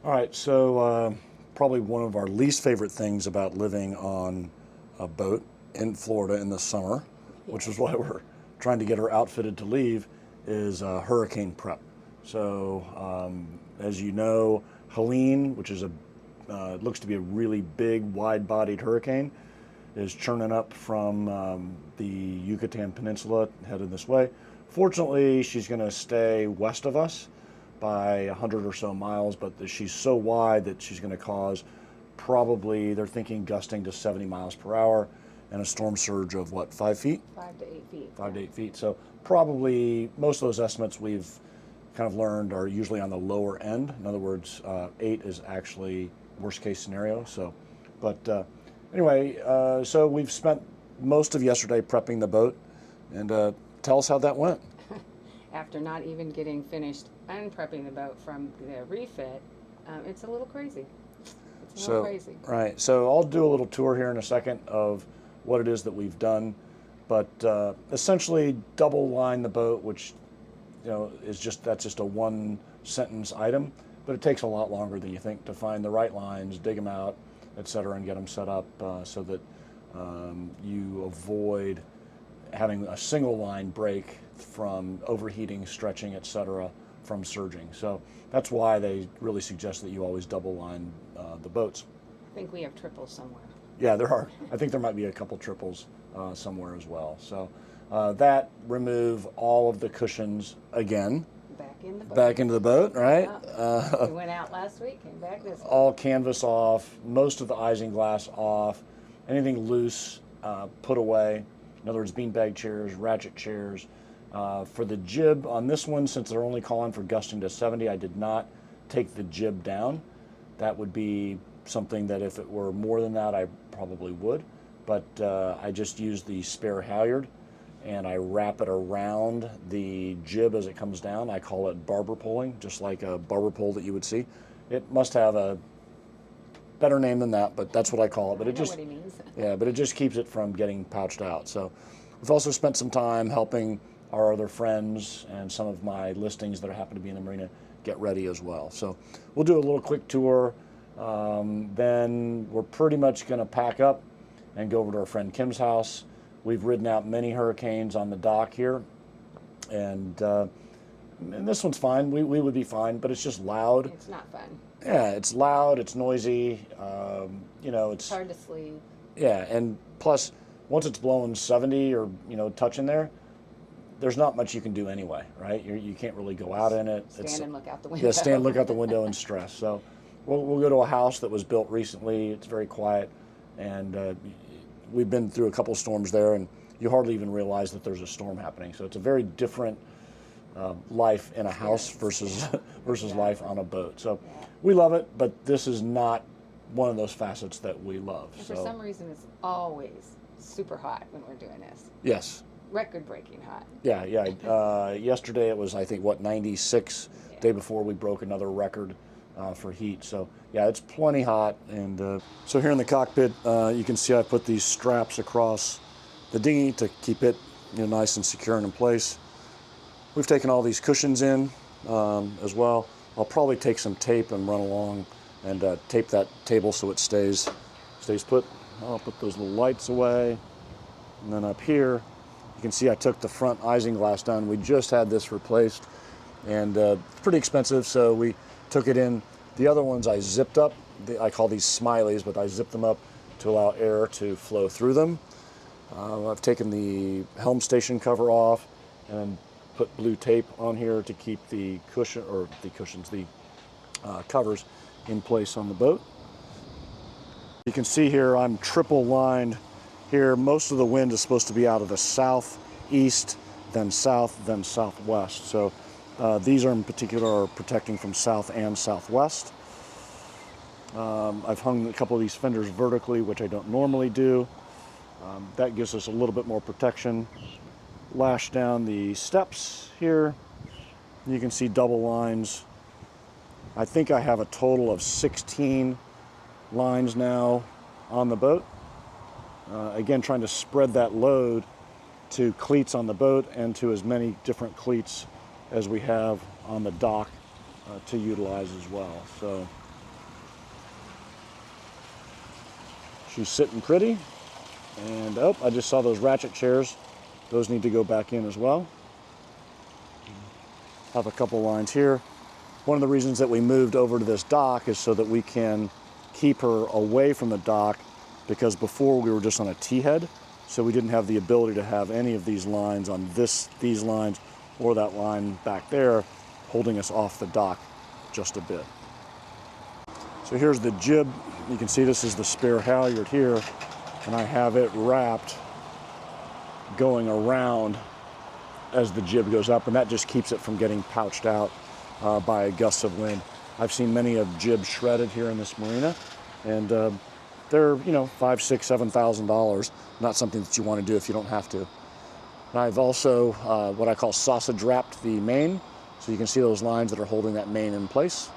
All right, so probably one of our least favorite things about living on a boat in Florida in the summer, which is Yes. why we're trying to get her outfitted to leave, is hurricane prep. So, as you know, Helene, which is looks to be a really big, wide-bodied hurricane, is churning up from the Yucatan Peninsula headed this way. Fortunately, she's going to stay west of us by 100 or so miles, but she's so wide that she's going to cause probably, they're thinking, gusting to 70 miles per hour and a storm surge of what, 5 feet? 5 to 8 feet. 5 to 8 feet. So probably most of those estimates we've kind of learned are usually on the lower end. In other words, 8 is actually worst case scenario. So, but anyway, so we've spent most of yesterday prepping the boat, and tell us how that went. After not even getting finished unprepping the boat from the refit, it's a little crazy. It's a little crazy. Right. So I'll do a little tour here in a second of what it is that we've done, but essentially double line the boat, which is just a one sentence item, but it takes a lot longer than you think to find the right lines, dig them out, etc., and get them set up so that you avoid having a single line break from overheating, stretching, etc., from surging. So that's why they really suggest that you always double line the boats. I think we have triples somewhere. Yeah, there are. I think there might be a couple triples somewhere as well. So that remove all of the cushions again. Back in the boat. Back into the boat, right? We went out last week, came back this week. All canvas off, most of the isinglass off, anything loose put away. In other words, beanbag chairs, ratchet chairs. For the jib on this one, since they're only calling for gusting to 70, I did not take the jib down. That would be something that if it were more than that, I probably would. But I just used the spare halyard and I wrap it around the jib as it comes down. I call it barber poling, just like a barber pole that you would see. It must have a better name than that, but that's what I call it. But I know what he means. yeah, but it just keeps it from getting pouched out. So we've also spent some time helping our other friends and some of my listings that happen to be in the marina get ready as well. So we'll do a little quick tour. Then we're pretty much going to pack up and go over to our friend Kim's house. We've ridden out many hurricanes on the dock here, and this one's fine. We would be fine, but it's just loud. It's not fun. Yeah, it's loud, it's noisy, It's hard to sleep. yeah, and plus, once it's blowing 70 or, touching there, there's not much you can do anyway, right? You can't really go out in it. Stand and look out the window. Yeah, stand, look out the window and stress. So we'll go to a house that was built recently. It's very quiet, and we've been through a couple storms there, and you hardly even realize that there's a storm happening. So it's a very different life in a house versus life on a boat. So we love it, but this is not one of those facets that we love. And for some reason, it's always super hot when we're doing this. Yes. Record-breaking hot. Yeah. Yesterday it was, I think, 96. Yeah. Day before we broke another record for heat. So yeah, it's plenty hot. And so here in the cockpit, you can see I put these straps across the dinghy to keep it nice and secure and in place. We've taken all these cushions in as well. I'll probably take some tape and run along and tape that table so it stays put. I'll put those little lights away. And then up here, you can see I took the front isinglass down. We just had this replaced, and pretty expensive, so we took it in. The other ones I zipped up. I call these smileys, but I zipped them up to allow air to flow through them. I've taken the helm station cover off and put blue tape on here to keep the covers in place on the boat. You can see here I'm triple lined here. Most of the wind is supposed to be out of the southeast, then south, then southwest. So these are in particular are protecting from south and southwest. I've hung a couple of these fenders vertically, which I don't normally do. That gives us a little bit more protection. Lash down the steps here. You can see double lines. I think I have a total of 16 lines now on the boat. Again, trying to spread that load to cleats on the boat and to as many different cleats as we have on the dock to utilize as well. So She's sitting pretty. And oh, I just saw those ratchet chairs. Those need to go back in as well. Have a couple lines here. One of the reasons that we moved over to this dock is so that we can keep her away from the dock, because before we were just on a T-head, so we didn't have the ability to have any of these lines on these lines or that line back there holding us off the dock just a bit. So here's the jib. You can see this is the spare halyard here, and I have it wrapped going around as the jib goes up, and that just keeps it from getting pouched out by gusts of wind. I've seen many of jibs shredded here in this marina, and they're, you know, $5,000, $6,000, $7,000. Not something that you want to do if you don't have to. And I've also what I call sausage wrapped the main, so you can see those lines that are holding that main in place.